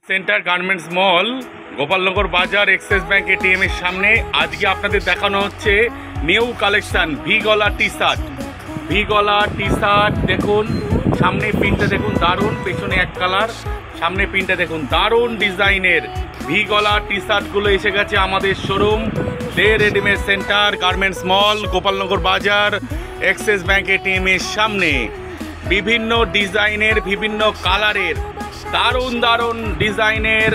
Centre garments মল, গোপালনগর বাজার, axis bank ATM এর সামনে আজকে আপনাদের দেখানো হচ্ছে নিউ কালেকশন ভি গলা টি শার্ট। ভি গলা টি শার্ট দেখুন, সামনে প্রিন্টটা দেখুন দারুণ, পেছনে এক কালার, সামনে প্রিন্টটা দেখুন দারুণ ডিজাইনের ভি গলা টি শার্টগুলো এসে গেছে আমাদের শোরুম দে রেডিমেড সেন্টার গার্মেন্টস মল, গোপালনগর বাজার, এক্সিস ব্যাংক এটিএম এর সামনে। বিভিন্ন ডিজাইনের, বিভিন্ন কালারের দারুণ দারুণ ডিজাইনের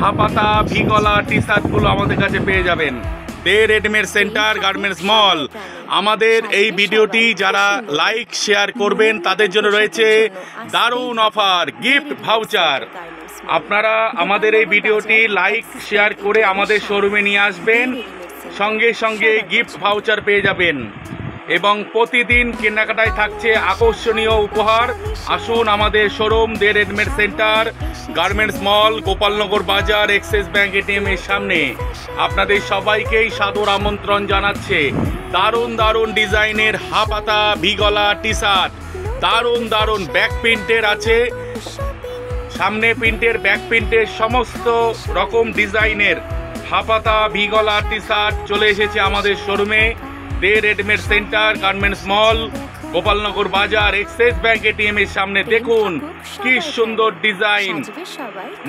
হাফাতা ভি গলা টি শার্টগুলো আমাদের কাছে পেয়ে যাবেন দে রেডিমেড সেন্টার গার্মেন্টস মল। আমাদের এই ভিডিওটি যারা লাইক শেয়ার করবেন তাদের জন্য রয়েছে দারুণ অফার, গিফট ভাউচার। আপনারা আমাদের এই ভিডিওটি লাইক শেয়ার করে আমাদের শোরুমে নিয়ে আসবেন, সঙ্গে সঙ্গে গিফট ভাউচার পেয়ে যাবেন এবং প্রতিদিন কেনাকাটায় থাকছে আকর্ষণীয় উপহার। আসুন আমাদের শোরুম দে রেডিমেড সেন্টার গার্মেন্টস মল, গোপালনগর বাজার, এক্সিস ব্যাংক এটিএম এর সামনে। আপনাদের সবাইকেই সাদর আমন্ত্রণ জানাচ্ছে দারুণ দারুণ ডিজাইনের হাফাতা ভি গলা টি শার্ট, দারুণ দারুণ ব্যাক প্রিন্টের আছে, সামনে প্রিন্টের, ব্যাক প্রিন্টের সমস্ত রকম ডিজাইনের হাফাতা ভি গলা টি শার্ট চলে এসেছে আমাদের শোরুমে দে রেডিমেড সেন্টার গার্মেন্টস মল, গোপালনগর বাজার, এক্সিস ব্যাংক এটিএম এর সামনে। দেখুন কি সুন্দর ডিজাইন,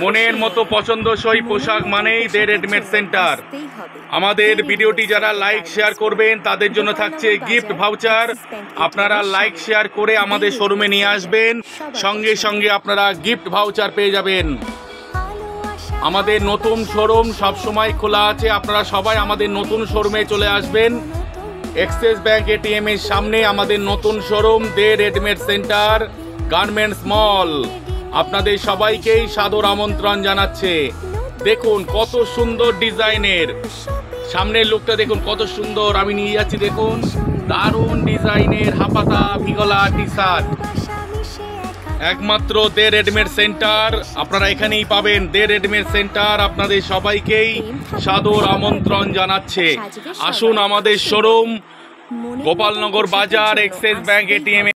মনের মতো পছন্দসই পোশাক মানেই দে রেডিমেড সেন্টার। আমাদের ভিডিওটি যারা লাইক শেয়ার করবেন তাদের জন্য থাকছে গিফট ভাউচার। আপনারা লাইক শেয়ার করে আমাদের শোরুমে নিয়ে আসবেন, সঙ্গে সঙ্গে আপনারা গিফট ভাউচার পেয়ে যাবেন। আমাদের নতুন শোরুম সবসময় খোলা আছে, আপনারা সবাই আমাদের নতুন শোরুমে চলে আসবেন। এক্সিস ব্যাংক এটিএম এর সামনে আমাদের নতুন শোরুম দে রেডিমেড সেন্টার গার্মেন্টস মল। আপনাদের সবাইকেই সাদর আমন্ত্রণ জানাচ্ছে। দেখুন কত সুন্দর ডিজাইনের, সামনের লুকটা দেখুন কত সুন্দর, আমি নিয়ে যাচ্ছি দেখুন দারুণ ডিজাইনের হাফাতা ভি গলা টি শার্ট, একমাত্র দে রেডিমেড সেন্টার। আপনারা এখানেই পাবেন দে রেডিমেড সেন্টার। আপনাদের সবাইকেই সাদর আমন্ত্রণ জানাচ্ছে। আসুন আমাদের শোরুম গোপালনগর বাজার, এক্সিস ব্যাংক এটিএম